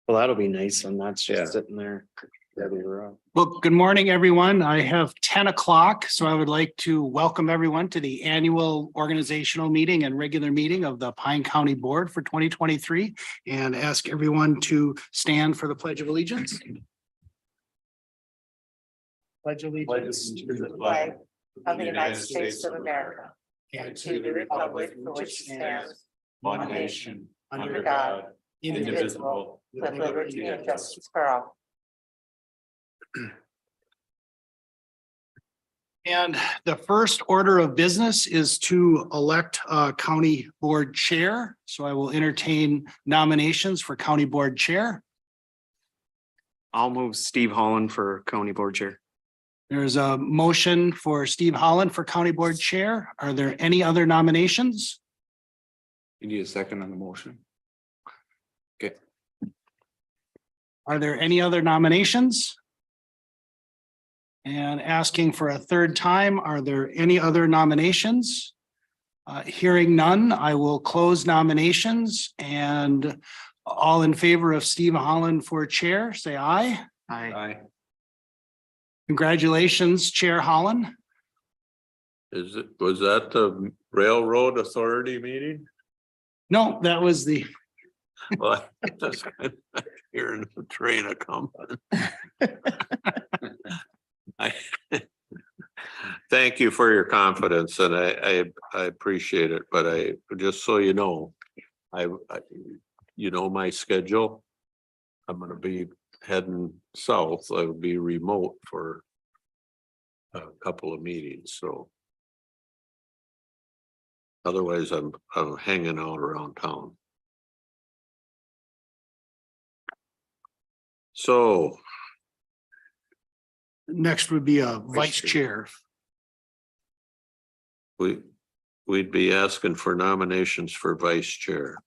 Well, that'll be nice and that's Yeah. just sitting there. That'll be rough. Well, good morning, everyone. I have 10 o'clock, so I would like to welcome everyone to the annual organizational meeting and regular meeting of the Pine County Board for 2023 and ask everyone to stand for the Pledge of Allegiance. Pledge allegiance to the flag of the United States of America and to the republic for which it stands, one nation, under God, indivisible, with liberty and justice for all. And the first order of business is to elect a county board chair. So I will entertain nominations for county board chair. I'll move Steve Holland for county board chair. There's a motion for Steve Holland for county board chair. Are there any other nominations? You need a second on the motion? Okay. Are there any other nominations? And asking for a third time, are there any other nominations? Hearing none, I will close nominations and all in favor of Steve Holland for chair, say aye. Aye. Congratulations, Chair Holland. Was that the railroad authority meeting? No, that was the, Well, I just hearing the train a coming. Thank you for your confidence and I appreciate it, but just so you know, you know, my schedule. I'm gonna be heading south. I will be remote for a couple of meetings, so. Otherwise, I'm hanging out around town. So next would be a vice chair. we'd be asking for nominations for vice chair.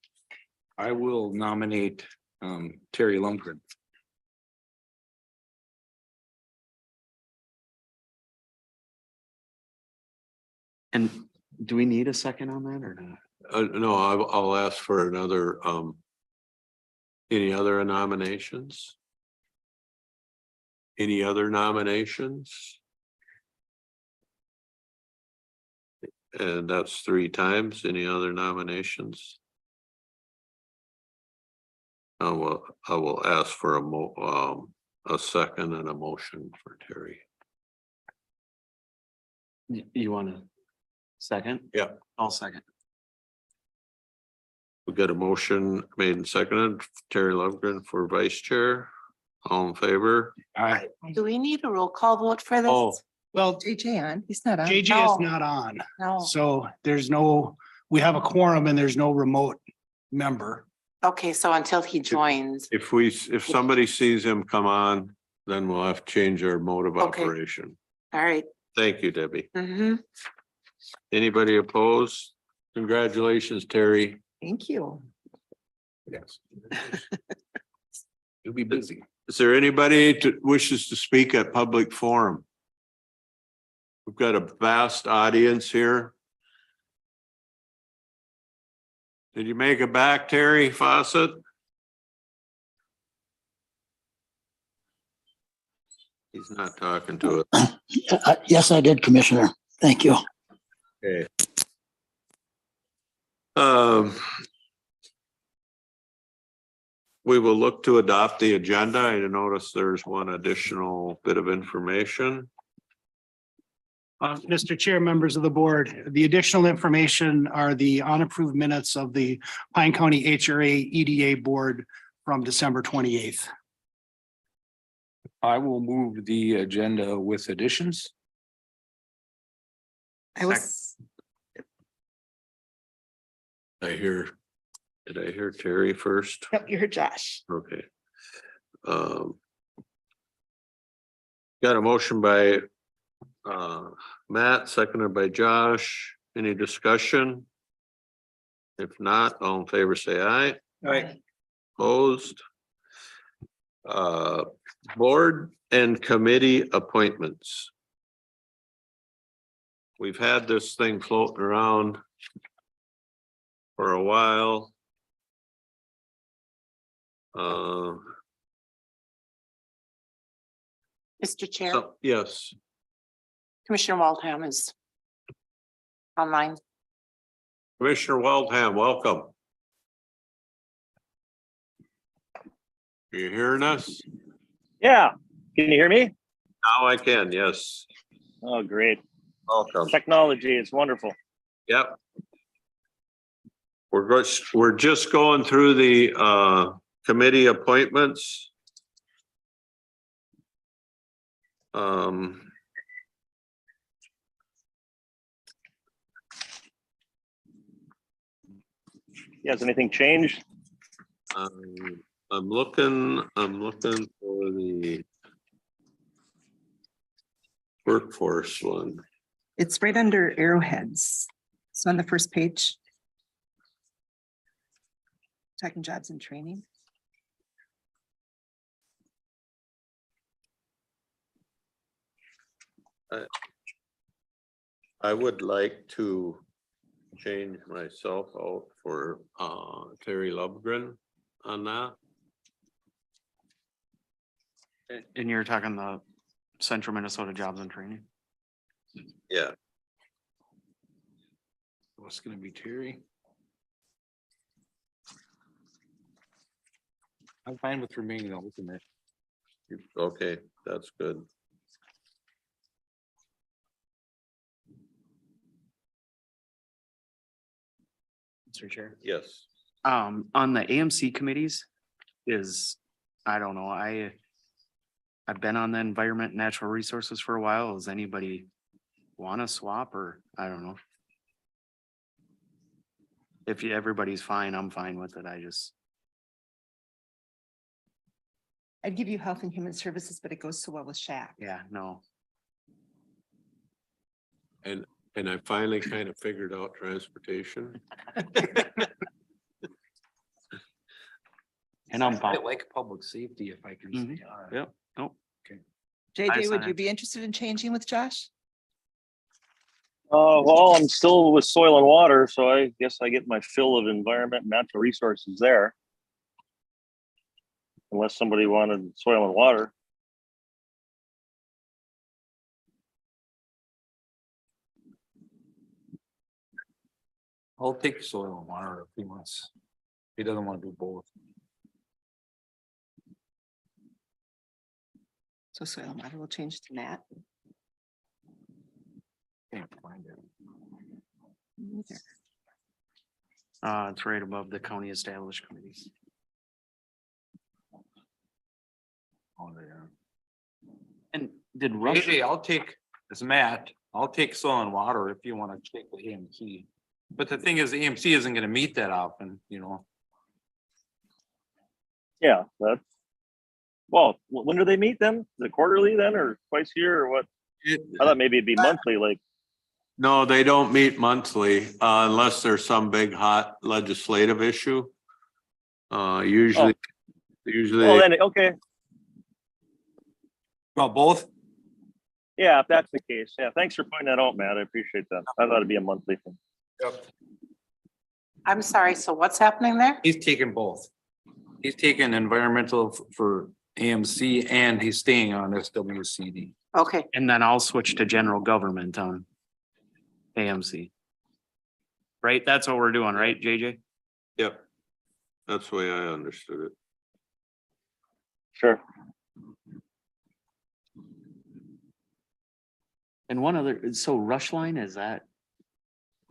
I will nominate Terry Lundgren. And do we need a second on that or not? No, I'll ask for another, any other nominations? Any other nominations? And that's 3 times. Any other nominations? I will ask for a second and a motion for Terry. You want a second? Yeah. I'll second. We got a motion made and seconded, Terry Lundgren for vice chair. All in favor? Aye. Do we need a roll call vote for this? Oh. Well, JJ on, he's not on. JJ is not on, No, so there's no, we have a quorum and there's no remote member. okay, so until he joins, If somebody sees him come on, then we'll have to change our mode of Okay. operation. all right. Thank you, Debbie. Mhm. Anybody opposed? Congratulations, Terry. Thank you. Yes. You'll be busy. Is there anybody wishes to speak at public forum? We've got a vast audience here. Did you make it back, Terry Fawcett? He's not talking to it. Yes, I did, Commissioner. Thank you. Okay. We will look to adopt the agenda. I notice there's one additional bit of information. Mr. Chair, members of the board, the additional information are the unapproved minutes of the Pine County HRA EDA board from December 28th. I will move the agenda with additions. Did I hear Terry first? Yep, you heard Josh. Okay. Got a motion by Matt, seconded by Josh. Any discussion? If not, all in favor, say aye. Aye. Opposed? Board and committee appointments. We've had this thing floating around for a while. Mr. Chair, Yes, Commissioner Waldham is online. Commissioner Waldham, welcome. Are you hearing us? Yeah, can you hear me? Now I can, yes. Oh, great. Welcome. Technology is wonderful. Yep. We're just going through the committee appointments. Has anything changed? I'm looking for the workforce one. It's right under arrowheads. It's on the first page. Talking jobs and training. I would like to change myself out for Terry Lubgren on that. And you're talking the Central Minnesota Jobs and Training. Yeah, What's gonna be Terry? I'm fine with remaining alternate. okay, that's good. Mr. Chair. Yes. On the AMC committees I don't know, I've been on the environment and natural resources for a while. Does anybody want to swap or I don't know? If everybody's fine, I'm fine with it. I'd give you health and human services, but it goes so well with Shaq. Yeah, no. And I finally kind of figured out transportation. And I'm fine. I like public safety if I can say. Yep, nope. JJ, would sign you it. be interested in changing with Josh? Well, I'm still with soil and water, so I guess I get my fill of environment and natural resources there. Unless somebody wanted soil and water. I'll take soil and water if he wants. He doesn't want to do both. So soil and water will change to Matt. Can't find it. Neither. It's right above the county established committees. Oh, there. And did Rush? AJ, I'll take, as Matt, I'll take soil and water if you want to take the AMC. But the thing is, the AMC isn't gonna meet that often, you know. Yeah, that's. Well, when do they meet then? Is it quarterly then or twice a year or what? I thought maybe it'd be monthly, like. No, they don't meet monthly unless there's some big hot legislative issue. Usually. Oh, then, okay. Well, both, Yeah, if that's the case. Yeah, thanks for pointing that out, Matt. I appreciate that. I thought it'd be a monthly thing. I'm sorry, so what's happening there? he's taking both. He's taking environmental for AMC and he's staying on SWCD. Okay, And then I'll switch to general government on AMC. Right? That's what we're doing, right, JJ? Yep. That's the way I understood it. Sure. And one other, so Rush Line, is that?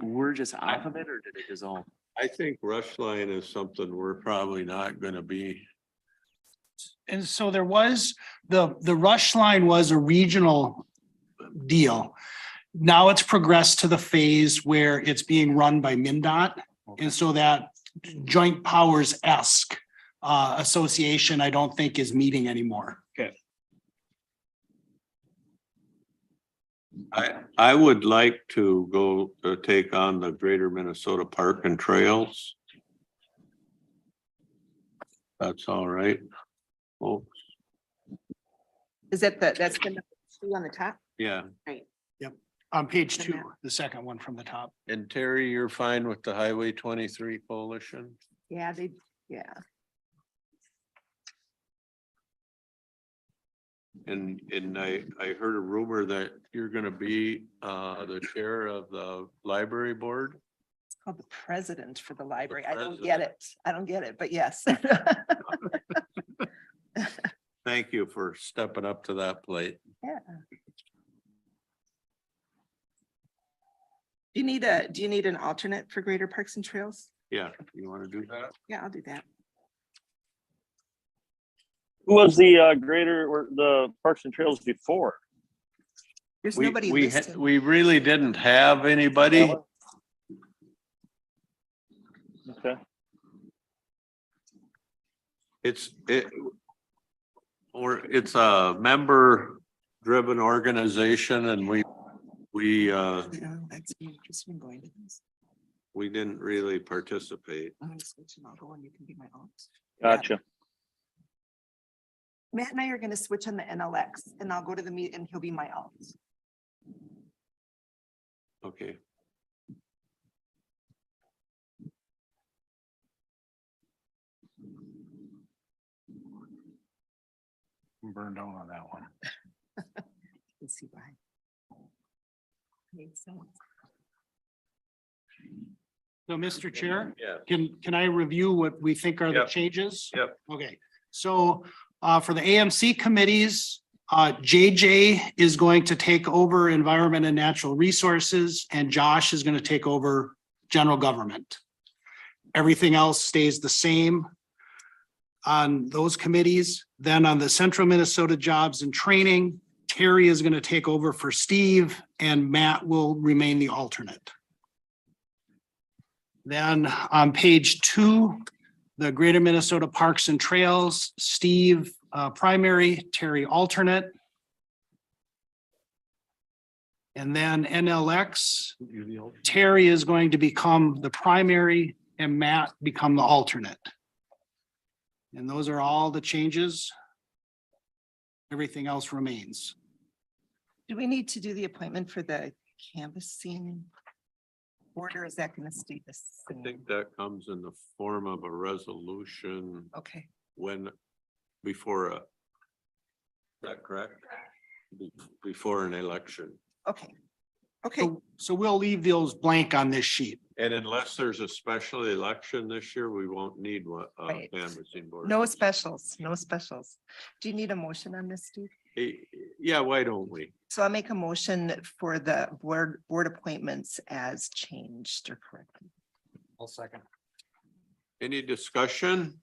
We're just off of it or did it dissolve? I think Rush Line is something we're probably not gonna be. And so there was, the Rush Line was a regional deal. Now it's progressed to the phase where it's being run by MinDOT. And so that joint powers-esque association, I don't think is meeting anymore. I would like to go take on the Greater Minnesota Park and Trails. That's all right. Oh, Is that that's the number 2 on the top? yeah. On page 2, the second one from the top. And Terry, you're fine with the Highway 23 coalition? Yeah, yeah. And I heard a rumor that you're gonna be the chair of the library board. It's called the president for the library. I don't get it. I don't get it, but yes. Thank you for stepping up to that plate. Yeah. Do you need an alternate for Greater Parks and Trails? Yeah, you wanna do that? Yeah, I'll do that. Who was the greater or the Parks and Trails before? There's We, nobody we, listed. we really didn't have anybody. Okay, It's a member driven organization and we, No, that's me. Just been going to this. we didn't really participate. I'm gonna switch and I'll go and you can be my alt. gotcha. Matt and I are gonna switch on the NLX and I'll go to the meet and he'll be my alt. Okay. Burned down on that one. Let's see why. Made sense. So, Mr. Chair, Yeah. can I review what we think are the Yep. changes? Yep. Okay, so for the AMC committees, JJ is going to take over Environment and Natural Resources, and Josh is going to take over General Government. Everything else stays the same on those committees. Then on the Central Minnesota Jobs and Training, Terry is going to take over for Steve, and Matt will remain the alternate. Then on page 2, the Greater Minnesota Parks and Trails, Steve primary, Terry alternate. And then NLX, Terry is going to become the primary and Matt become the alternate. And those are all the changes. Everything else remains. Do we need to do the appointment for the canvassing board, or is that gonna stay the I same? think that comes in the form of a resolution Okay, when, before is that correct? Before an election. okay, okay. So we'll leave those blank on this sheet. And unless there's a special election this year, we won't need one, Right. canvassing board. No specials, no specials. Do you need a motion on this, Steve? Yeah, why don't we? So I'll make a motion for the board appointments as changed or corrected. I'll second. Any discussion?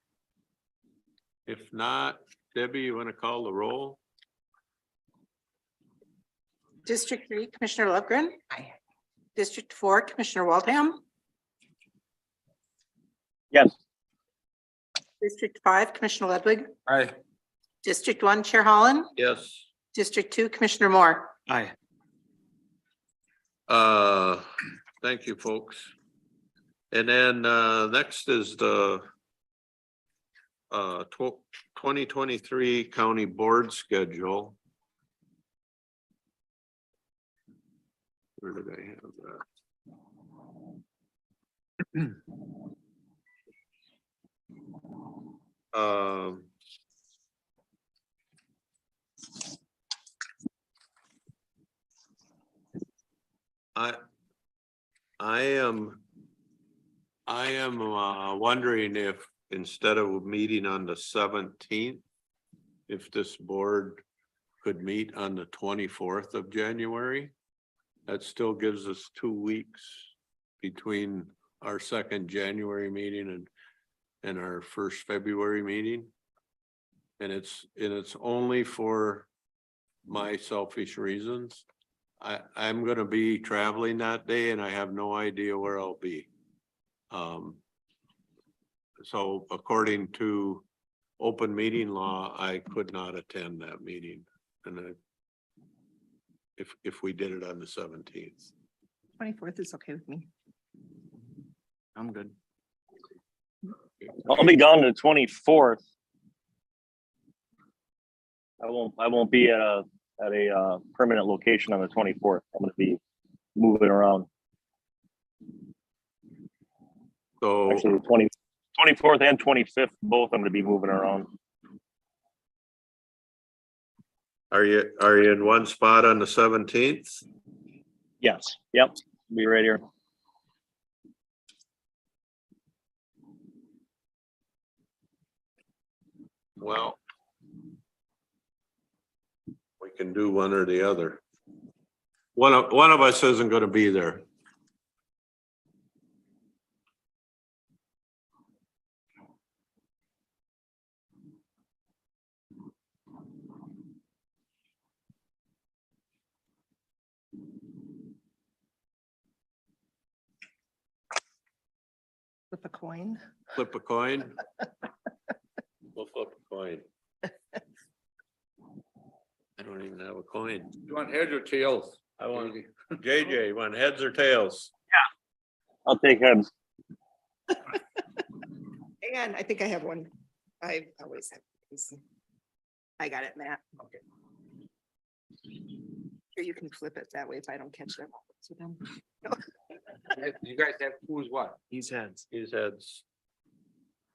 If not, Debbie, you want to call the roll? District 3, Commissioner Lövgren. Aye. District 4, Commissioner Waldham. Yes, District 5, Commissioner Ludwig. Aye. District 1, Chair Holland. Yes. District 2, Commissioner Moore. Aye. Thank you, folks. And then, next is the 2023 county board schedule. Where did I have that? I am wondering if instead of meeting on the 17th, if this board could meet on the 24th of January. That still gives us 2 weeks between our second January meeting and our first February meeting. And it's only for my selfish reasons. I'm gonna be traveling that day and I have no idea where I'll be. So according to open meeting law, I could not attend that meeting. And if we did it on the 17th. 24th is okay with me. I'm good. I'll be gone the 24th. I won't be at a permanent location on the 24th. I'm gonna be moving around. So, Actually, the 24th and 25th, both I'm gonna be moving around. Are you in one spot on the 17th? Yes, yep, be right here. Well, we can do one or the other. One of us isn't gonna be there. Flip a coin. Flip a coin. We'll flip a coin. I don't even have a coin. You want heads or tails? I want, JJ, you want heads or tails? I'll take heads. And I think I have one. I always have. these. I got it, Matt. Okay. Or you can flip it that way if I don't catch them. So then- You guys have who's what? He's heads. His heads.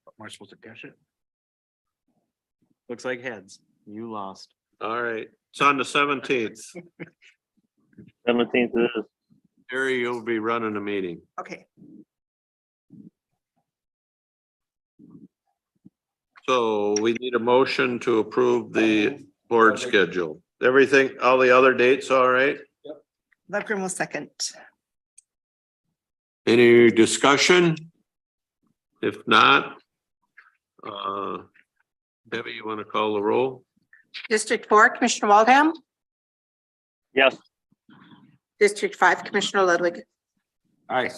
Am I supposed to catch it? Looks like heads. You lost. All right, it's on the 17th. 17th it is. Harry, you'll be running the meeting. Okay, So we need a motion to approve the board schedule. Everything, all the other dates, all right? Lovegren will second. Any discussion? If not, Debbie, you want to call the roll? District 4, Commissioner Waldham. Yes, District 5, Commissioner Ludwig. Aye.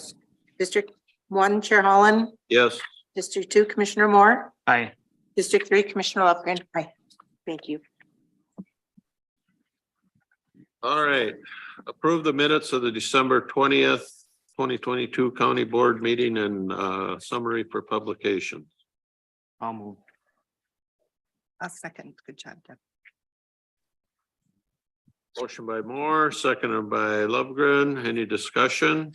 District 1, Chair Holland. Yes, District 2, Commissioner Moore. Aye. District 3, Commissioner Lofgren. Aye. Thank you. all right. Approve the minutes of the December 20th, 2022 County Board meeting and summary for publication. I'll move. A second. Good job, Deb. Motion by Moore, seconded by Lovegren. Any discussion?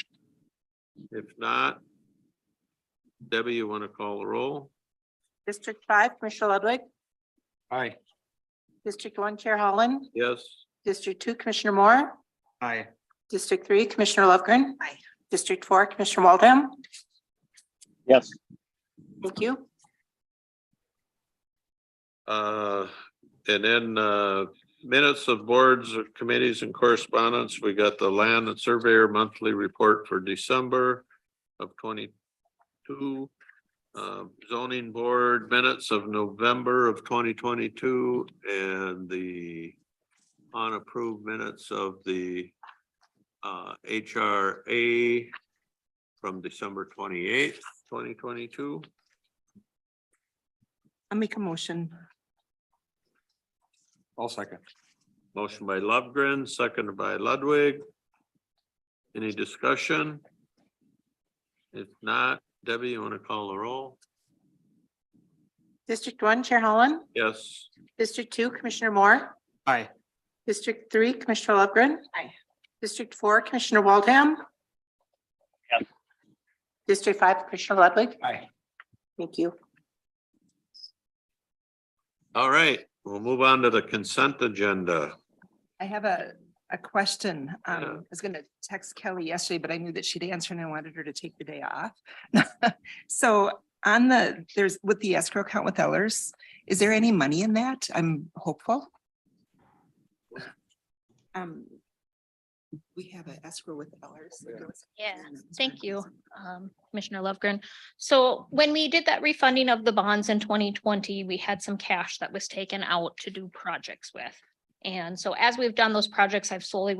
If not, Debbie, you want to call the roll? District 5, Commissioner Ludwig. Aye. District 1, Chair Holland. Yes, District 2, Commissioner Moore. Aye. District 3, Commissioner Lofgren. Aye. District 4, Commissioner Waldham. yes, Thank you. and then minutes of boards, committees and correspondence. We got the land and surveyor monthly report for December of 22. Zoning board minutes of November of 2022 and the unapproved minutes of the HRA from December 28th, 2022. I'll make a motion. I'll second. Motion by Lovegren, seconded by Ludwig. Any discussion? If not, Debbie, you want to call the roll? District 1, Chair Holland. Yes, District 2, Commissioner Moore. Aye. District 3, Commissioner Lofgren. Aye. District 4, Commissioner Waldham. Yes. District 5, Commissioner Ludwig. Aye. Thank you. all right, we'll move on to the consent agenda. I have a question. Yeah. I was gonna text Kelly yesterday, but I knew that she'd answer and I wanted her to take the day off. So on there's with the escrow account with Ellers, is there any money in that? I'm hopeful. We have an escrow with Ellers. Yeah, thank you, Commissioner Lovegren. So when we did that refunding of the bonds in 2020, we had some cash that was taken out to do projects with. And so as we've done those projects, I've slowly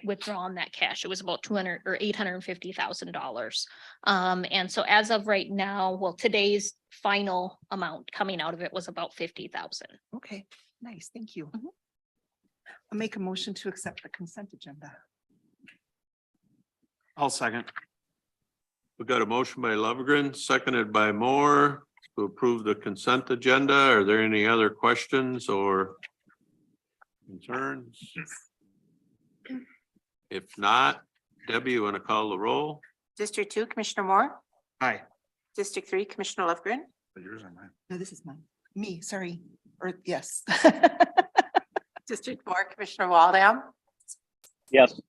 withdrawn that cash. It was about $200 or $850,000. And so as of right now, well, today's final amount coming out of it was about 50,000. Okay, nice. Thank you. I'll make a motion to accept the consent agenda. I'll second. We got a motion by Lovegren, seconded by Moore to approve the consent agenda. Are there any other questions or concerns? If not, Debbie, you want to call the roll? District 2, Commissioner Moore. Aye. District 3, Commissioner Lofgren. Yours or mine? No, this is mine. Me, sorry. Or yes. District 4, Commissioner Waldam. Yes.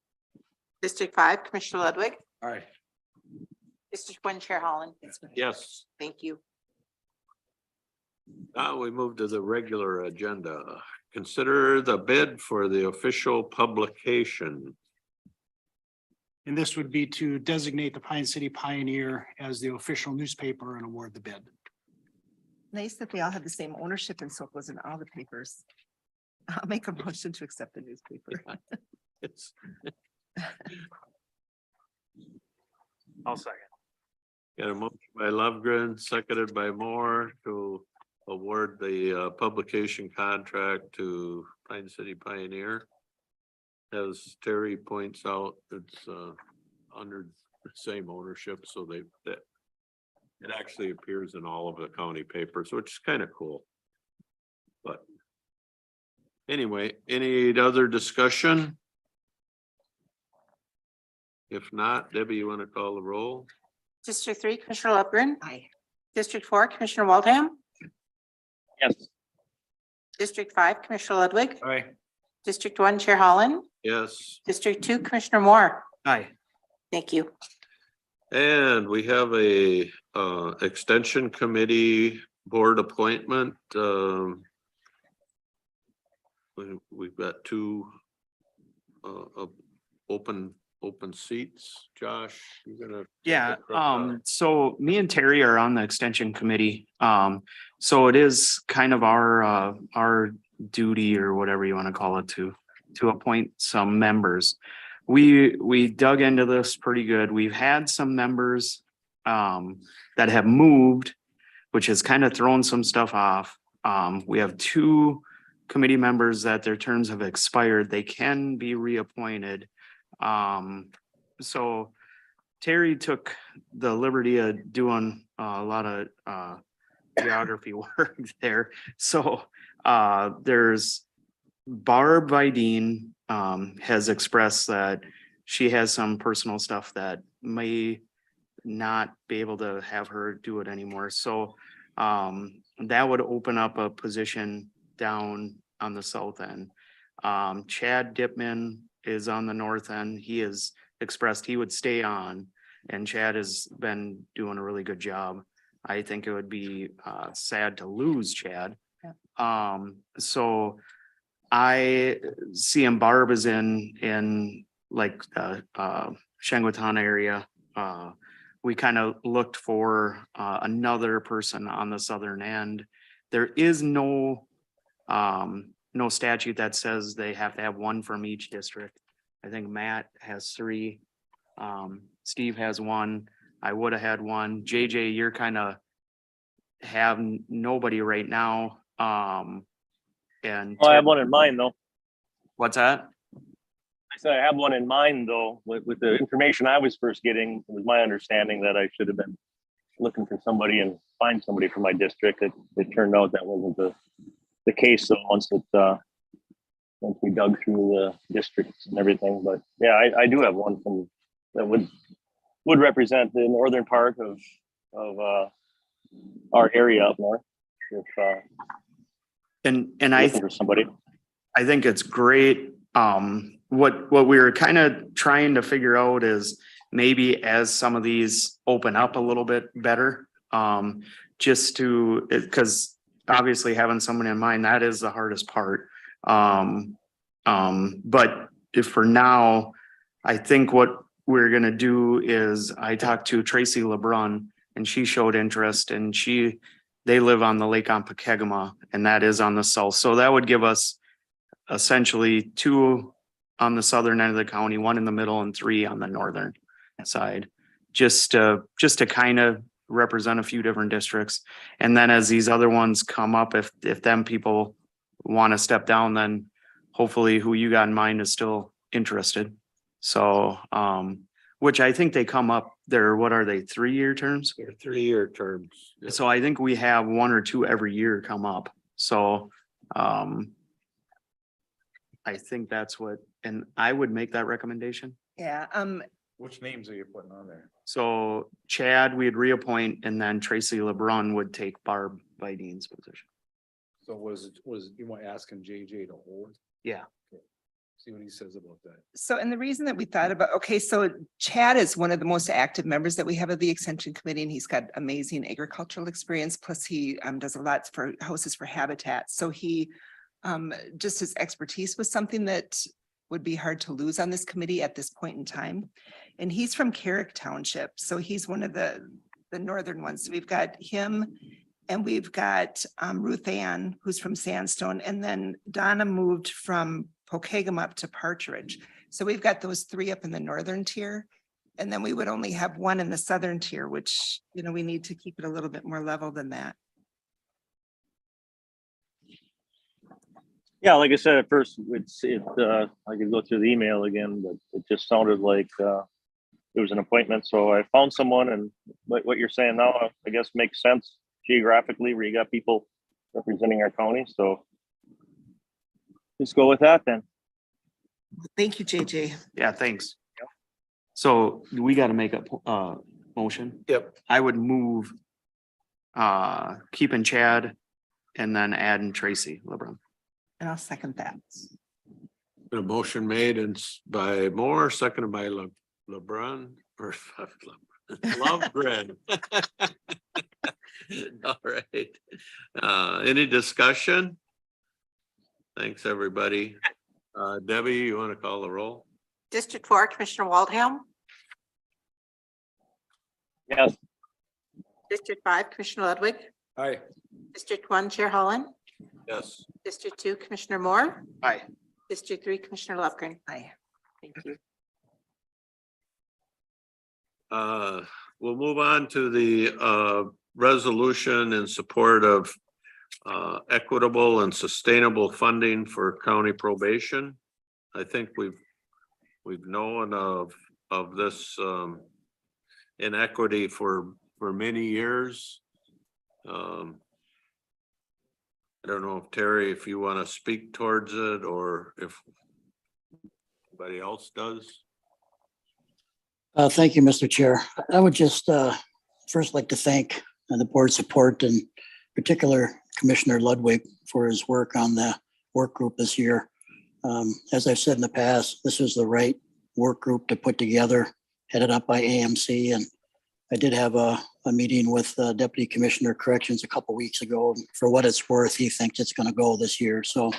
District 5, Commissioner Ludwig. All right. District 1, Chair Holland. Yes, Thank you. now we move to the regular agenda. Consider the bid for the official publication. And this would be to designate the Pine City Pioneer as the official newspaper and award the bid. Nice that they all have the same ownership and so it was in all the papers. I'll make a motion to accept the newspaper. It's I'll second. got a motion by Lovegren, seconded by Moore to award the publication contract to Pine City Pioneer. As Terry points out, it's under the same ownership, so that it actually appears in all of the county papers, which is kind of cool. But anyway, any other discussion? If not, Debbie, you want to call the roll? District 3, Commissioner Lupgren. Aye. District 4, Commissioner Waldam. Yes. District 5, Commissioner Ludwig. All right. District 1, Chair Holland. Yes, District 2, Commissioner Moore. Aye. Thank you. and we have a extension committee board appointment. We've got two open seats. Josh, you're gonna. Yeah, so me and Terry are on the extension committee. So it is kind of our duty or whatever you want to call it to appoint some members. We dug into this pretty good. We've had some members that have moved, which has kind of thrown some stuff off. We have two committee members that their terms have expired. They can be reappointed. So Terry took the liberty of doing a lot of geography work there. So there's Barb Vidine has expressed that she has some personal stuff that may not be able to have her do it anymore. So that would open up a position down on the south end. Chad Dipman is on the north end. He has expressed he would stay on, and Chad has been doing a really good job. I think it would be sad to lose Chad. So I see him. Barb is in like Shangwatana area. We kind of looked for another person on the southern end. There is no statute that says they have to have one from each district. I think Matt has 3. Steve has 1. I would have had 1. JJ, you're kind of have nobody right now. And Well, I have one in mind though. what's that? I said I have one in mind though, with the information I was first getting, it was my understanding that I should have been looking for somebody and find somebody for my district. It turned out that wasn't the case. So once we dug through the districts and everything, but yeah, I do have one from that would represent the northern part of our area up north. If And I looking for somebody. I think it's great. What we were kind of trying to figure out is maybe as some of these open up a little bit better, just to, because obviously having someone in mind, that is the hardest part. But if for now, I think what we're gonna do is I talked to Tracy LeBrun and she showed interest, and they live on the lake on Pokegama, and that is on the south. So that would give us essentially 2 on the southern end of the county, 1 in the middle and 3 on the northern side, just to kind of represent a few different districts. And then as these other ones come up, if them people want to step down, then hopefully who you got in mind is still interested. So, which I think they come up, what are they, 3-year terms? They're 3-year terms. So I think we have 1 or 2 every year come up. So, I think that's what, and I would make that recommendation. Yeah, Which names are you putting on there? So Chad, we'd reappoint, and then Tracy LeBrun would take Barb Vidine's position. So was you want asking JJ to hold? Yeah. See what he says about that. So, and the reason that we thought about, okay, so Chad is one of the most active members that we have of the Extension Committee, and he's got amazing agricultural experience. Plus he does a lot for houses for Habitat. So he just his expertise was something that would be hard to lose on this committee at this point in time. And he's from Carrick Township, so he's one of the northern ones. So we've got him and we've got Ruth Ann, who's from Sandstone, and then Donna moved from Pokegum up to Partridge. So we've got those three up in the northern tier. And then we would only have one in the southern tier, which, you know, we need to keep it a little bit more level than that. Yeah, like I said, at first, I could go through the email again, but it just sounded like there was an appointment. So I found someone, and what you're saying now, I guess makes sense geographically, where you got people representing our county. So let's go with that then. Thank you, JJ. Yeah, thanks. So we gotta make a motion. Yep. I would move keeping Chad and then adding Tracy LeBrun. And I'll second that. A motion made by Moore, seconded by LeBrun or Lovegren. All right. Any discussion? Thanks, everybody. Debbie, you want to call the roll? District 4, Commissioner Waldhelm. Yes. District 5, Commissioner Ludwig. Aye. District 1, Chair Holland. Yes. District 2, Commissioner Moore. Aye. District 3, Commissioner Lovegren. Aye. Thank you. We'll move on to the resolution in support of equitable and sustainable funding for county probation. I think we've known of this inequity for many years. I don't know if Terry, if you want to speak towards it or if anybody else does. Thank you, Mr. Chair. I would just first like to thank the board's support, and particular Commissioner Ludwig for his work on the work group this year. As I've said in the past, this was the right work group to put together, headed up by AMC. And I did have a meeting with Deputy Commissioner Corrections a couple weeks ago. For what it's worth, he thinks it's going to go this year. So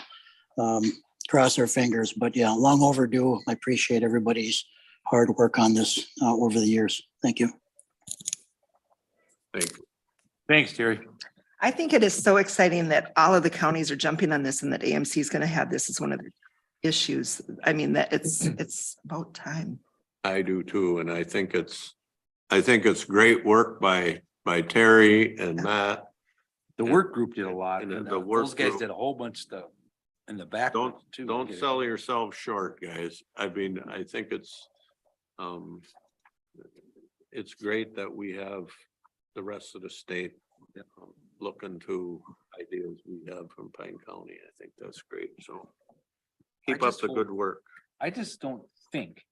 cross our fingers. But yeah, long overdue. I appreciate everybody's hard work on this over the years. Thank you. Thank you. Thanks, Terry. I think it is so exciting that all of the counties are jumping on this and that AMC is going to have this as one of the issues. I mean, that it's about time. I do too, and I think it's great work by Terry and Matt. The work group did a lot. And And the work those guys group- did a whole bunch of stuff in the back. too. Don't sell yourself short, guys. I mean, I think it's great that we have the rest of the state looking to ideas we have from Pine County. I think that's great. So keep up just the hope- good work. I just don't think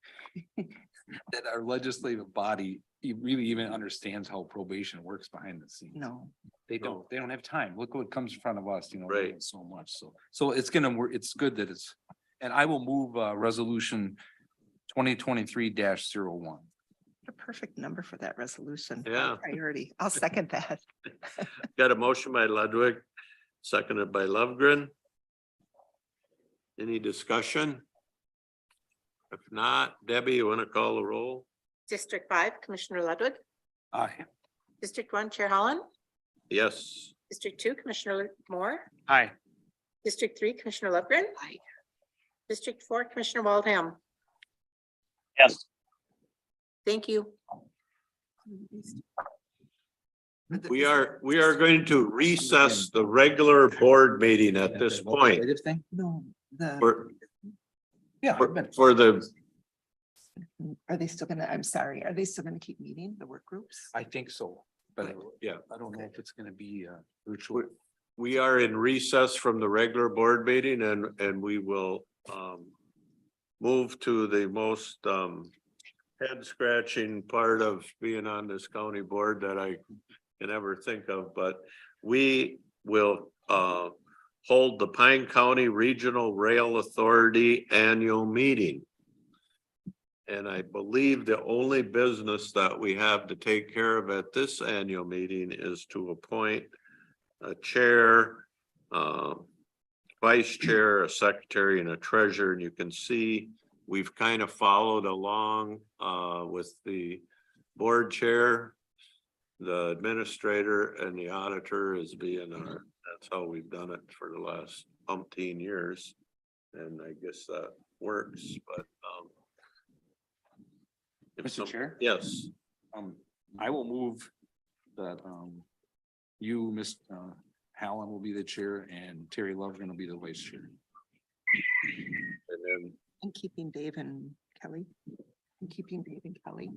that our legislative body really even understands how probation works behind the scenes. No. They don't have time. Look what comes in front of us, we're Right. doing so much. So it's gonna work. It's good that and I will move resolution 2023-01. What a perfect number for that resolution. Yeah. Priority. I'll second that. Got a motion by Ludwig, seconded by Lovegren. Any discussion? If not, Debbie, you want to call the roll? District 5, Commissioner Ludwig. Aye. District 1, Chair Holland. Yes. District 2, Commissioner Moore. Aye. District 3, Commissioner Lovegren. District 4, Commissioner Waldhelm. Yes. Thank you. We are going to recess the regular board meeting at this point. Legislative thing? No, Yeah. I've been- For the, are they still gonna, I'm sorry, are they still gonna keep meeting, the work groups? I think so, but yeah, I don't know if it's gonna be virtual. we are in recess from the regular board meeting and we will move to the most head scratching part of being on this county board that I can ever think of, but we will hold the Pine County Regional Rail Authority Annual Meeting. And I believe the only business that we have to take care of at this annual meeting is to appoint a chair, vice chair, a secretary, and a treasurer. And you can see we've kind of followed along with the board chair, the administrator, and the auditor as being our, that's how we've done it for the last umpteen years. And I guess that works, but if Mr. some- Chair? Yes, I will move that, you, Miss, Hallen will be the chair and Terry Lovegren will be the vice chair. and then And keeping Dave and Kelly. And keeping Dave and Kelly.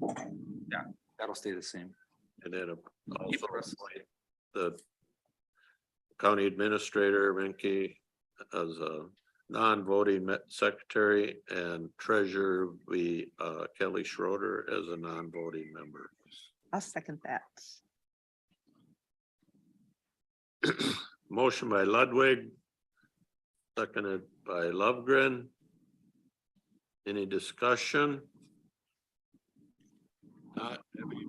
That'll stay the same. And then Keep the also rest. appoint the county administrator, Menke, as a non-voting secretary, and treasurer be Kelly Schroeder as a non-voting member. I'll second that. Motion by Ludwig, seconded by Lovegren. Any discussion? Not, Debbie,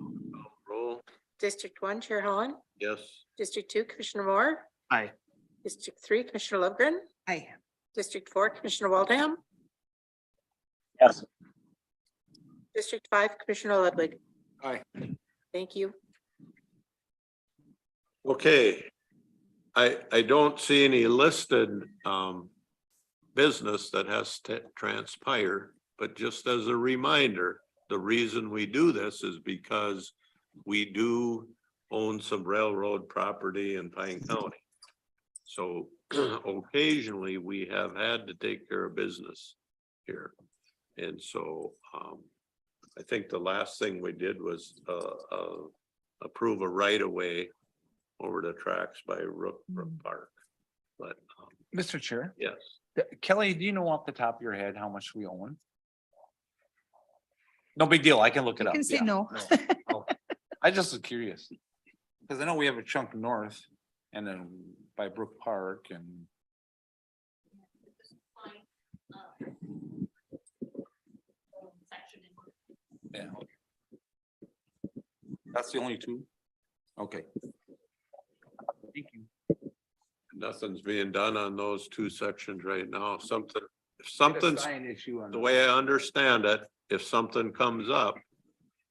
roll, District 1, Chair Holland. yes. District 2, Commissioner Moore. Aye. District 3, Commissioner Lovegren. Aye. District 4, Commissioner Waldham. Yes. District 5, Commissioner Ludwig. Aye. Thank you. Okay. I don't see any listed business that has to transpire, but just as a reminder, the reason we do this is because we do own some railroad property in Pine County. So occasionally we have had to take care of business here. And so I think the last thing we did was approve a right of way over the tracks by Rook Park. But Mr. Chair, yes, Kelly, do you know off the top of your head how much we own? No big deal. I can look it You up. can say yeah. no. Oh, I just was curious. Because I know we have a chunk north and then by Brook Park and. Yeah. That's the only two? Okay. Thank you. nothing's being done on those two sections right now. If something's, Sign issue on the way I understand it, if something comes up,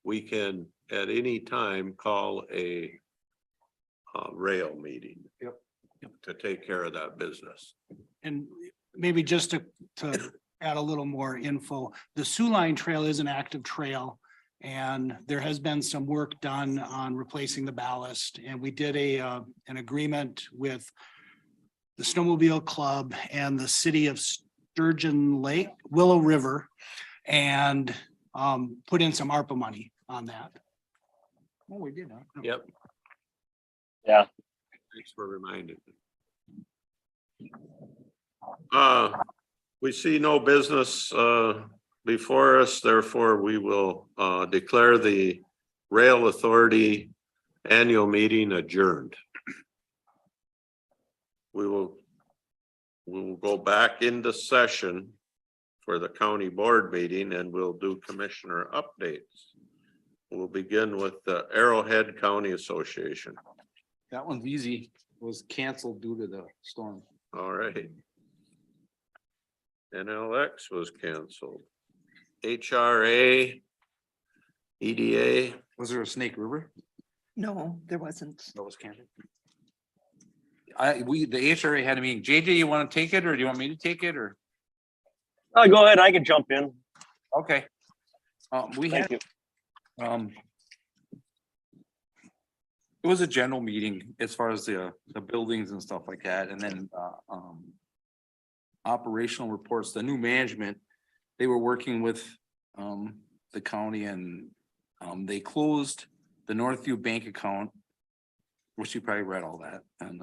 we can at any time call a rail meeting. Yep. To take care of that business. And maybe just to add a little more info, the Sioux Line Trail is an active trail. And there has been some work done on replacing the ballast, and we did an agreement with the Snowmobile Club and the city of Sturgeon Lake, Willow River, and put in some ARPA money on that. Oh, we did, huh? Yep. Yeah. Thanks for reminding me. We see no business before us, therefore we will declare the Rail Authority annual meeting adjourned. We will go back into session for the county board meeting and we'll do commissioner updates. We'll begin with the Arrowhead County Association. That one's easy. It was canceled due to the storm. All right. NLX was canceled. HRA, EDA, Was there a Snake River? No, there wasn't. That was canceled. The HRA had a meeting. JJ, you want to take it or do you want me to take it or? Go ahead. I can jump in. Okay. We Thank had, you. it was a general meeting as far as the buildings and stuff like that. And then, operational reports, the new management, they were working with, the county and, they closed the Northview bank account, which you probably read all that. And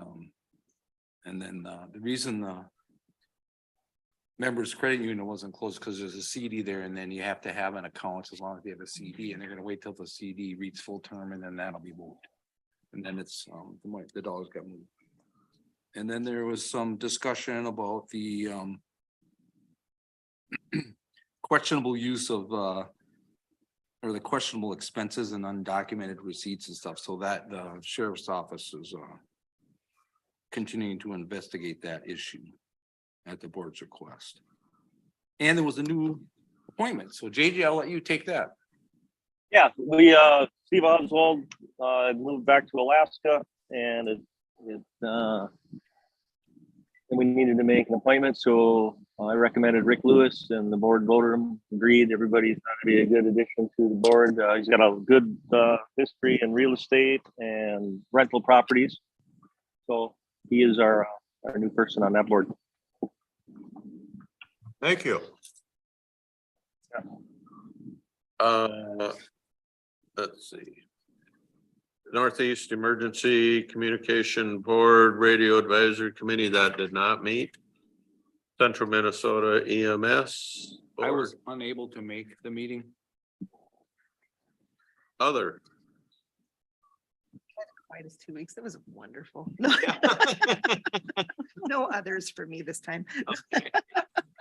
then, the reason the members credit union wasn't closed because there's a CD there and then you have to have an account as long as they have a CD and they're gonna wait till the CD reads full term and then that'll be moved. And then it's, the dollars got moved. And then, the reason the members credit union wasn't closed because there's a CD there and then you have to have an account as long as they have a CD and they're gonna wait till the CD reads full term and then that'll be moved. And then it's, the dollars got moved. And then there was some discussion about the questionable use of or the questionable expenses and undocumented receipts and stuff, so that the sheriff's office is continuing to investigate that issue at the board's request. And there was a new appointment, so JJ, I'll let you take that. Yeah, we, Steve Oswald, moved back to Alaska and and we needed to make an appointment, so I recommended Rick Lewis and the board voted him, agreed. Everybody's going to be a good addition to the board. He's got a good history in real estate and rental properties. So he is our new person on that board. Thank you. Let's see. Northeast Emergency Communication Board Radio Advisory Committee, that did not meet. Central Minnesota EMS. I was unable to make the meeting. Other. Quite as 2 weeks. It was wonderful. No others for me this time.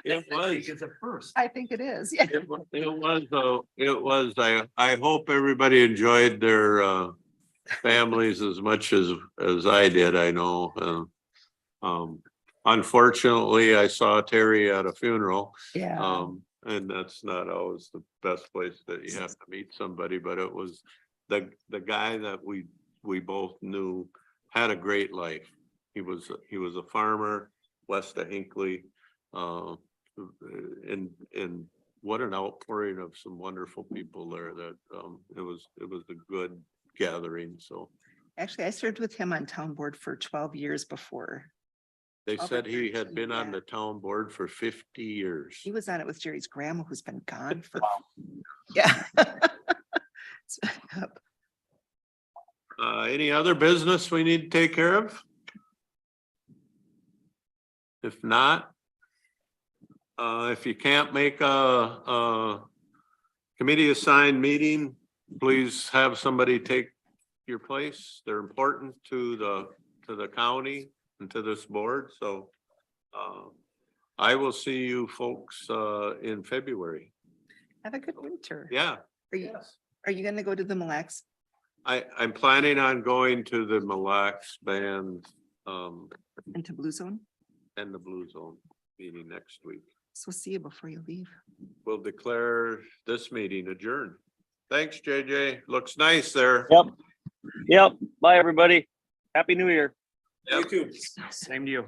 It was. It's a first. I think it is. Yeah. It was, I hope everybody enjoyed their families as much as I did, I know. Unfortunately, I saw Terry at a funeral. Yeah. And that's not always the best place that you have to meet somebody, but it was the guy that we both knew had a great life. He was a farmer west of Hinckley. And what an outpouring of some wonderful people there that it was a good gathering. So Actually, I served with him on town board for 12 years before. they Over said he had 13, been on yeah. the town board for 50 years. He was on it with Jerry's grandma, who's been gone for. Yeah. Any other business we need to take care of? If not, if you can't make a committee assigned meeting, please have somebody take your place. They're important to the county and to this board, so I will see you folks in February. Have a good winter. Yeah, Are you gonna go to the Mille Lacs? I'm planning on going to the Mille Lacs band Into Blue Zone? and the Blue Zone meeting next week. So see you before you leave. We'll declare this meeting adjourned. Thanks, JJ. Looks nice there. Yep. Bye, everybody. Happy New Year. Yep. You too. Same to you.